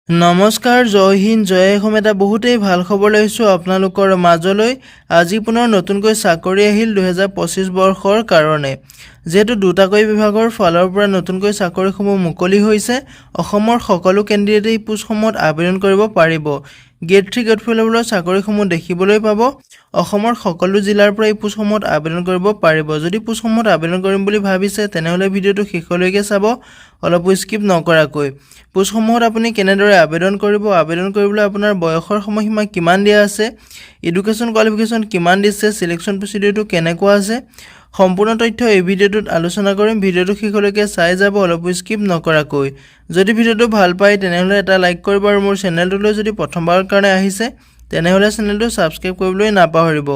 নমস্কাৰ, জয় হিন্দ, জয় অসম। এটা বহুতেই ভাল খবৰ লৈছোঁ আপোনালোকৰ মাজলৈ। আজি পুনৰ নতুনকৈ চাকৰি আহিল 2025 বৰ্ষৰ কাৰণে। যেহেতু দুটাকৈ বিভাগৰ ফালৰ পৰা নতুনকৈ চাকৰিসমূহ মুকলি হৈছে, অসমৰ সকলো কেণ্ডিডেটে এই পোষ্টসমূহত আবেদন কৰিব পাৰিব। গ্ৰেড 3 গ্ৰেড 4 লেভেলৰ চাকৰিসমূহ দেখিবলৈ পাব। অসমৰ সকলো জিলাৰ পৰা এই পোষ্টসমূহত আবেদন কৰিব পাৰিব। যদি পোষ্টসমূহত আবেদন কৰিম বুলি ভাবিছে তেনেহ'লে ভিডিঅ'টো শেষলৈকে চাব, অলপো স্কিপ নকৰাকৈ। পোষ্টসমূহত আপুনি কেনেদৰে আবেদন কৰিব, আবেদন কৰিবলৈ আপোনাৰ বয়সৰ সময়সীমা কিমান দিয়া আছে, এডুকেশ্যন কোৱালিফিকেশ্যন কিমান দিছে, চিলেকশ্যন প্ৰচিডিউৰটো কেনেকুৱা আছে, সম্পূৰ্ণ তথ্য এই ভিডিঅ'টোত আলোচনা কৰিম। ভিডিঅ'টো শেষলৈকে চাই যাব, অলপো স্কিপ নকৰাকৈ। যদি ভিডিঅ'টো ভাল পায় তেনেহ'লে এটা লাইক কৰিব আৰু মোৰ চেনেলটোলৈ যদি প্ৰথমবাৰৰ কাৰণে আহিছে তেনেহ'লে চেনেলটো ছাবস্ক্ৰাইব কৰিবলৈ নাপাহৰিব।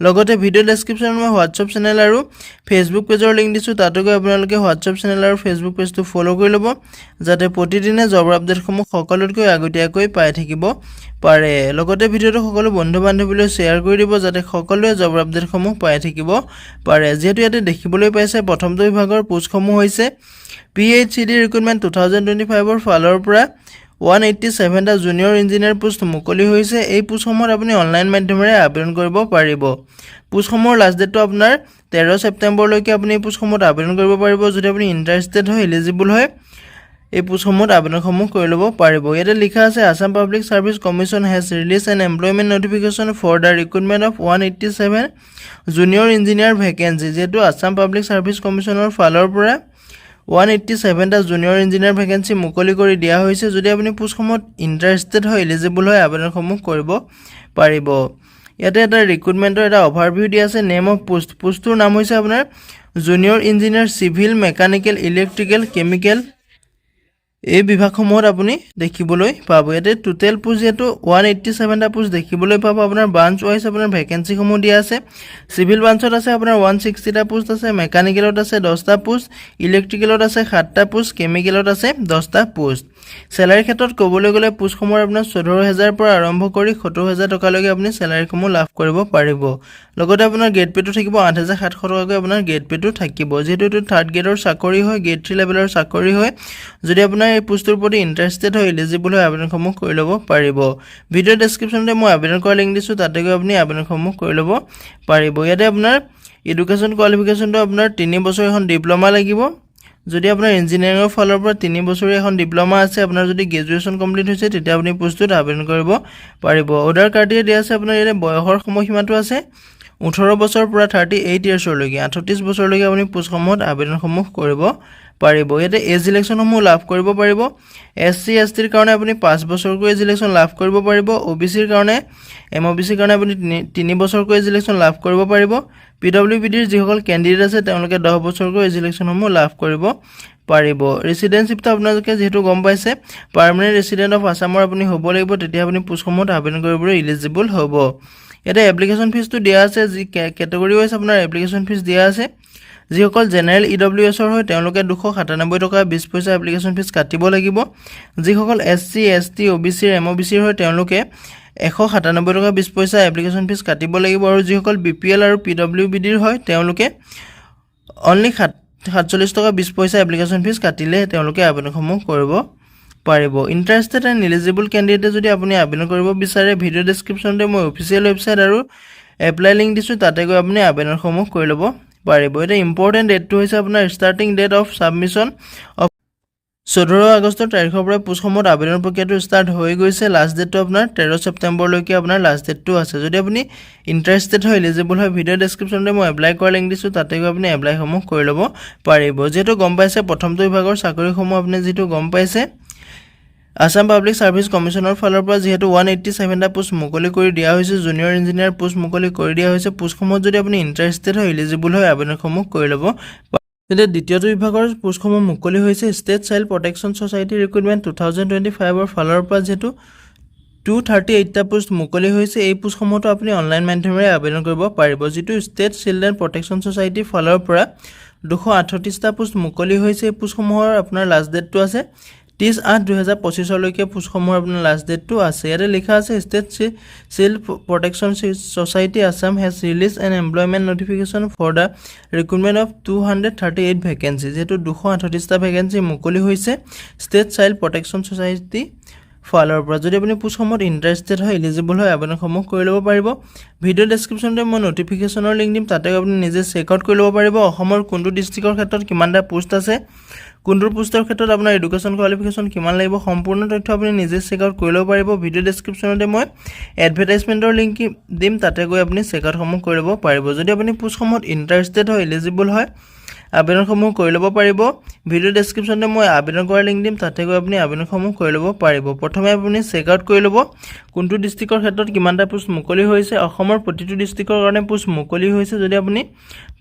লগতে ভিডিঅ' ডেছক্ৰিপশ্যনত মই হোৱাটছআপ চেনেল আৰু ফেচবুক পেজৰ লিংক দিছোঁ, তাতো গৈ আপোনালোকে হোৱাটছআপ চেনেল আৰু ফেচবুক পেজটো ফ'ল' কৰি ল'ব, যাতে প্ৰতিদিনে জবৰ আপডেটসমূহ সকলোতকৈ আগতীয়াকৈ পাই থাকিব পাৰে। লগতে ভিডিঅ'টো সকলো বন্ধু বান্ধৱীলৈ শ্বেয়াৰ কৰি দিব, যাতে সকলোৱে জবৰ আপডেটসমূহ পাই থাকিব পাৰে। যিহেতু ইয়াতে দেখিবলৈ পাইছে প্ৰথমটো বিভাগৰ পোষ্টসমূহ হৈছে PHCD ৰিক্ৰুটমেণ্ট 2025ৰ ফালৰ পৰা 187টা জুনিয়ৰ ইঞ্জিনিয়াৰ পোষ্ট মুকলি হৈছে। এই পোষ্টসমূহত আপুনি অনলাইন মাধ্যমেৰে আবেদন কৰিব পাৰিব। পোষ্টসমূহৰ লাষ্ট ডেটটো আপোনাৰ 13 ছেপ্টেম্বৰলৈকে আপুনি এই পোষ্টসমূহত আবেদন কৰিব পাৰিব। যদি আপুনি ইণ্টাৰেষ্টেড হয়, এলিজিবল হয়, এই পোষ্টসমূহত আবেদনসমূহ কৰি ল'ব পাৰিব। ইয়াতে লিখা আছে, Assam public service commission has released an employment notification for the recruitment of 187 junior engineer vacancy. যিহেতু আছাম পাব্লিক ছাৰ্ভিচ কমিশ্যনৰ ফালৰ পৰা 187টা জুনিয়ৰ ইঞ্জিনিয়াৰ ভেকেঞ্চি মুকলি কৰি দিয়া হৈছে। যদি আপুনি পোষ্টসমূহত ইণ্টাৰেষ্টেড হয়, এলিজিবল হয়, আবেদনসমূহ কৰিব পাৰিব। ইয়াতে এটা ৰিক্ৰুটমেণ্টৰ এটা অভাৰভিউ দিয়া আছে। নেম অফ পোষ্ট, পোষ্টটোৰ নাম হৈছে আপোনাৰ junior engineer civil, mechanical, electrical, chemical. এই বিভাগসমূহত আপুনি দেখিবলৈ পাব। ইয়াতে টোটেল পোষ্ট যিহেতু 187টা পোষ্ট দেখিবলৈ পাব। আপোনাৰ ব্ৰাঞ্চ ৱাইজ আপোনাৰ ভেকেঞ্চিসমূহ দিয়া আছে। চিভিল ব্ৰাঞ্চত আছে আপোনাৰ 160টা পোষ্ট আছে, মেকানিকেলত আছে 10টা পোষ্ট, ইলেক্ট্ৰিকেলত আছে 7টা পোষ্ট, কেমিকেলত আছে 10টা পোষ্ট। চেলাৰীৰ ক্ষেত্ৰত ক'বলৈ গ'লে পোষ্টসমূহৰ আপোনাৰ 14,000 পৰা আৰম্ভ কৰি 70,000 টকালৈকে আপুনি চেলাৰীসমূহ লাভ কৰিব পাৰিব। লগতে আপোনাৰ গ্ৰেড পে'টো থাকিব 8,700 টকাকৈ আপোনাৰ গ্ৰেড পে'টো থাকিব। যিহেতু এইটো 3rd গ্ৰেডৰ চাকৰি হয়, গ্ৰেড 3 লেভেলৰ চাকৰি হয়। যদি আপোনাৰ এই পোষ্টটোৰ প্ৰতি ইণ্টাৰেষ্টেড হয়, এলিজিবল হয়, আবেদনসমূহ কৰি ল'ব পাৰিব। ভিডিঅ' ডেছক্ৰিপশ্যনতে মই আবেদন কৰাৰ লিংক দিছোঁ, তাতে গৈ আপুনি আবেদনসমূহ কৰি ল'ব পাৰিব। ইয়াতে আপোনাৰ এডুকেশ্যন কোৱালিফিকেশ্যনটো আপোনাৰ 3 বছৰ এখন ডিপ্ল'মা লাগিব। যদি আপোনাৰ ইঞ্জিনিয়াৰিঙৰ ফালৰ পৰা 3 বছৰীয়া এখন ডিপ্ল'মা আছে, আপোনাৰ যদি গ্ৰেজুৱেশ্যন কমপ্লিট হৈছে, তেতিয়া আপুনি পোষ্টটোত আবেদন কৰিব পাৰিব। অৰ্ডাৰ কাৰ্ডেৰে দিয়া আছে আপোনাৰ ইয়াতে বয়সৰ সময়সীমাটো আছে 18 বছৰৰ পৰা 38 ইয়াৰ্ছলৈকে, 38 বছৰলৈকে আপুনি পোষ্টসমূহত আবেদনসমূহ কৰিব পাৰিব। ইয়াতে এজ ইলেকশ্যনসমূহ লাভ কৰিব পাৰিব। SC STৰ কাৰণে আপুনি 5 বছৰকৈ এজ ইলেকশ্যন লাভ কৰিব পাৰিব। OBCৰ কাৰণে MOBCৰ কাৰণে আপুনি 3 বছৰকৈ এজ ইলেকশ্যন লাভ কৰিব পাৰিব। PWBDৰ যিসকল কেণ্ডিডেট আছে তেওঁলোকে 10 বছৰকৈ এজ ইলেকশ্যনসমূহ লাভ কৰিব পাৰিব। ৰেচিডেঞ্চিপটো আপোনালোকে যিহেতু গম পাইছে, পাৰ্মানেণ্ট ৰেচিডেণ্ট অফ আছামৰ আপুনি হ'ব লাগিব, তেতিয়া আপুনি পোষ্টসমূহত আবেদন কৰিবলৈ ইলিজিবল হ'ব। ইয়াতে এপ্লিকেশ্যন ফিজটো দিয়া আছে, যি কেটেগৰী ৱাইজ আপোনাৰ এপ্লিকেশ্যন ফিজ দিয়া আছে। যিসকল জেনেৰেল EWSৰ হয় তেওঁলোকে 297 টকা 20 পইচা এপ্লিকেশ্যন ফিজ কাটিব লাগিব। যিসকল SC ST OBCৰ MOBCৰ হয় তেওঁলোকে 197 টকা 20 পইচা এপ্লিকেশ্যন ফিজ কাটিব লাগিব। আৰু যিসকল BPL আৰু PWBDৰ হয় তেওঁলোকে অনলি 47 টকা 20 পইচা এপ্লিকেশ্যন ফিজ কাটিলে তেওঁলোকে আবেদনসমূহ কৰিব পাৰিব। ইণ্টাৰেষ্টেড এণ্ড এলিজিবল কেণ্ডিডেটে যদি আপুনি আবেদন কৰিব বিচাৰে, ভিডিঅ' ডেছক্ৰিপশ্যনতে মই অফিচিয়েল ৱেবছাইট আৰু এপ্লাই লিংক দিছোঁ, তাতে গৈ আপুনি আবেদনসমূহ কৰি ল'ব পাৰিব। এতিয়া ইম্পৰ্টেণ্ট ডেটটো হৈছে আপোনাৰ starting date of submission of 14 আগষ্টৰ তাৰিখৰ পৰা পোষ্টসমূহত আবেদন প্ৰক্ৰিয়াটো ষ্টাৰ্ট হৈ গৈছে। লাষ্ট ডেটটো আপোনাৰ 13 ছেপ্টেম্বৰলৈকে আপোনাৰ লাষ্ট ডেটটো আছে। যদি আপুনি ইণ্টাৰেষ্টেড হয়, এলিজিবল হয়, ভিডিঅ' ডেছক্ৰিপশ্যনতে মই এপ্লাই কৰাৰ লিংক দিছোঁ, তাতে গৈ আপুনি এপ্লাইসমূহ কৰি ল'ব পাৰিব। যিহেতু গম পাইছে প্ৰথমটো বিভাগৰ চাকৰিসমূহ আপুনি যিটো গম পাইছে, আছাম পাব্লিক ছাৰ্ভিচ কমিশ্যনৰ ফালৰ পৰা যিহেতু 187টা পোষ্ট মুকলি কৰি দিয়া হৈছে, জুনিয়ৰ ইঞ্জিনিয়াৰ পোষ্ট মুকলি কৰি দিয়া হৈছে। পোষ্টসমূহত যদি আপুনি ইণ্টাৰেষ্টেড হয়, এলিজিবল হয়, আবেদনসমূহ কৰি ল'ব। তেতিয়া দ্বিতীয়টো বিভাগৰ পোষ্টসমূহ মুকলি হৈছে state child protection society recruitment 2025ৰ ফালৰ পৰা যিহেতু 238টা পোষ্ট মুকলি হৈছে। এই পোষ্টসমূহতো আপুনি অনলাইন মাধ্যমেৰে আবেদন কৰিব পাৰিব। যিটো ষ্টেট চিলড্ৰেন প্ৰটেকশ্যন ছ'চাইটিৰ ফালৰ পৰা 238টা পোষ্ট মুকলি হৈছে। এই পোষ্টসমূহৰ আপোনাৰ লাষ্ট ডেটটো আছে 30/8/2025লৈকে পোষ্টসমূহৰ আপোনাৰ লাষ্ট ডেটটো আছে। ইয়াতে লিখা আছে, state child protection society Assam has released an employment notification for the recruitment of 238 vacancy. যিহেতু 238টা ভেকেঞ্চি মুকলি হৈছে ষ্টেট চাইল্ড প্ৰটেকশ্যন ছ'চাইটি ফালৰ পৰা যদি আপুনি পোষ্টসমূহত ইণ্টাৰেষ্টেড হয় এলিজিবল হয় আবেদনসমূহ কৰি ল'ব পাৰিব ভিডিঅ' ডেছক্ৰিপশ্যনতে মই নটিফিকেশ্যনৰ লিংক দিম তাতে আপুনি নিজে চেক আউট কৰি ল'ব পাৰিব অসমৰ কোনটো ডিষ্ট্ৰিক্টৰ ক্ষেত্ৰত কিমানটা পোষ্ট আছে কোনটো পোষ্টৰ ক্ষেত্ৰত আপোনাৰ এডুকেশ্যন কোৱালিফিকেশ্যন কিমান লাগিব সম্পূৰ্ণ তথ্য আপুনি নিজে চেক আউট কৰি ল'ব পাৰিব ভিডিঅ' ডেছক্ৰিপশ্যনতে মই এডভাৰটাইজমেণ্টৰ লিংক দিম তাতে গৈ আপুনি চেক আউটসমূহ কৰি ল'ব পাৰিব যদি আপুনি পোষ্টসমূহত ইণ্টাৰেষ্টেড হয় এলিজিবল হয় আবেদনসমূহ কৰি ল'ব পাৰিব ভিডিঅ' ডেছক্ৰিপশ্যনতে মই আবেদন কৰাৰ লিংক দিম তাতে গৈ আপুনি আবেদনসমূহ কৰি ল'ব পাৰিব প্ৰথমে আপুনি চেক আউট কৰি ল'ব কোনটো ডিষ্ট্ৰিক্টৰ ক্ষেত্ৰত কিমানটা পোষ্ট মুকলি হৈছে অসমৰ প্ৰতিটো ডিষ্ট্ৰিক্টৰ কাৰণে পোষ্ট মুকলি হৈছে যদি আপুনি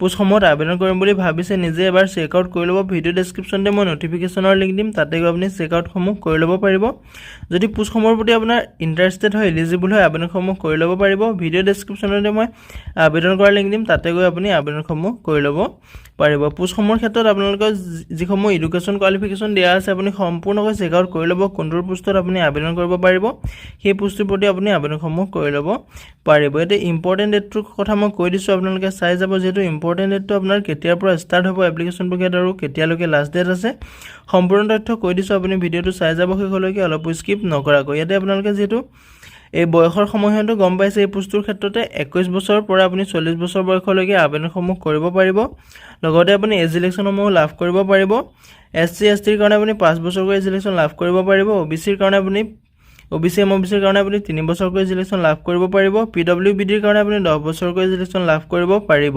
পোষ্টসমূহত আবেদন কৰিম বুলি ভাবিছে নিজে এবাৰ চেক আউট কৰি ল'ব ভিডিঅ' ডেছক্ৰিপশ্যনতে মই নটিফিকেশ্যনৰ লিংক দিম তাতে গৈ আপুনি চেক আউটসমূহ কৰি ল'ব পাৰিব যদি পোষ্টসমূহৰ প্ৰতি আপোনাৰ ইণ্টাৰেষ্টেড হয় এলিজিবল হয় আবেদনসমূহ কৰি ল'ব পাৰিব ভিডিঅ' ডেছক্ৰিপশ্যনতে মই আবেদন কৰাৰ লিংক দিম তাতে গৈ আপুনি আবেদনসমূহ কৰি ল'ব পাৰিব পোষ্টসমূহৰ ক্ষেত্ৰত আপোনালোকৰ যিসমূহ এডুকেশ্যন কোৱালিফিকেশ্যন দিয়া আছে আপুনি সম্পূৰ্ণকৈ চেক আউট কৰি ল'ব কোনটো পোষ্টত আপুনি আবেদন কৰিব পাৰিব সেই পোষ্টটোৰ প্ৰতি আপুনি আবেদনসমূহ কৰি ল'ব পাৰিব এতিয়া ইম্পৰ্টেণ্ট ডেটটোৰ কথা মই কৈ দিছোঁ আপোনালোকে চাই যাব যিহেতু ইম্পৰ্টেণ্ট ডেটটো আপোনাৰ কেতিয়াৰ পৰা ষ্টাৰ্ট হ'ব এপ্লিকেশ্যন প্ৰক্ৰিয়াত আৰু কেতিয়ালৈকে লাষ্ট ডেট আছে সম্পূৰ্ণ তথ্য কৈ দিছোঁ আপুনি ভিডিঅ'টো চাই যাব শেষলৈকে অলপ স্কিপ নকৰাকৈ ইয়াতে আপোনালোকে যিহেতু এই বয়সৰ সময়সীমাটো গম পাইছে এই পোষ্টটোৰ ক্ষেত্ৰতে 21 বছৰৰ পৰা আপুনি 40 বছৰ বয়সলৈকে আবেদনসমূহ কৰিব পাৰিব লগতে আপুনি এজ ইলেকশ্যনসমূহ লাভ কৰিব পাৰিব SC STৰ কাৰণে আপুনি 5 বছৰকৈ এজ ইলেকশ্যন লাভ কৰিব পাৰিব OBCৰ কাৰণে আপুনি OBC MOBCৰ কাৰণে আপুনি 3 বছৰকৈ এজ ইলেকশ্যন লাভ কৰিব পাৰিব PWBDৰ কাৰণে আপুনি 10 বছৰকৈ এজ ইলেকশ্যন লাভ কৰিব পাৰিব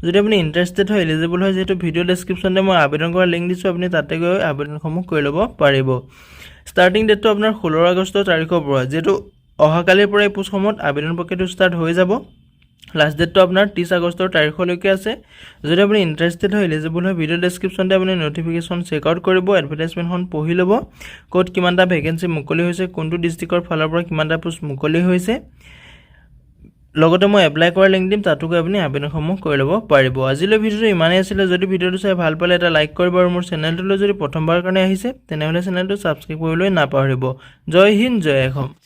যদি আপুনি ইণ্টাৰেষ্টেড হয় এলিজিবল হয় যেহেতু ভিডিঅ' ডেছক্ৰিপশ্যনতে মই আবেদন কৰাৰ লিংক দিছোঁ আপুনি তাতে গৈ আবেদনসমূহ কৰি ল'ব পাৰিব ষ্টাৰ্টিং ডেটটো আপোনাৰ 16 আগষ্ট তাৰিখৰ পৰা যেহেতু অহাকালিৰ পৰা এই পোষ্টসমূহত আবেদন প্ৰক্ৰিয়াটো ষ্টাৰ্ট হৈ যাব লাষ্ট ডেটটো আপোনাৰ 30 আগষ্টৰ তাৰিখলৈকে আছে যদি আপুনি ইণ্টাৰেষ্টেড হয় এলিজিবল হয় ভিডিঅ' ডেছক্ৰিপশ্যনতে আপুনি নটিফিকেশ্যন চেক আউট কৰিব এডভাৰটাইজমেণ্টখন পঢ়ি ল'ব ক'ত কিমানটা ভেকেঞ্চি মুকলি হৈছে কোনটো ডিষ্ট্ৰিক্টৰ ফালৰ পৰা কিমানটা পোষ্ট মুকলি হৈছে লগতে মই এপ্লাই কৰাৰ লিংক দিম তাতো গৈ আপুনি আবেদনসমূহ কৰি ল'ব পাৰিব আজিলৈ ভিডিঅ'টো ইমানেই আছিলে যদি ভিডিঅ'টো চাই ভাল পালে এটা লাইক কৰিব আৰু মোৰ চেনেলটোলৈ যদি প্ৰথমবাৰৰ কাৰণে আহিছে তেনেহ'লে চেনেলটো ছাবস্ক্ৰাইব কৰিবলৈ নাপাহৰিব জয় হিন্দ জয় অসম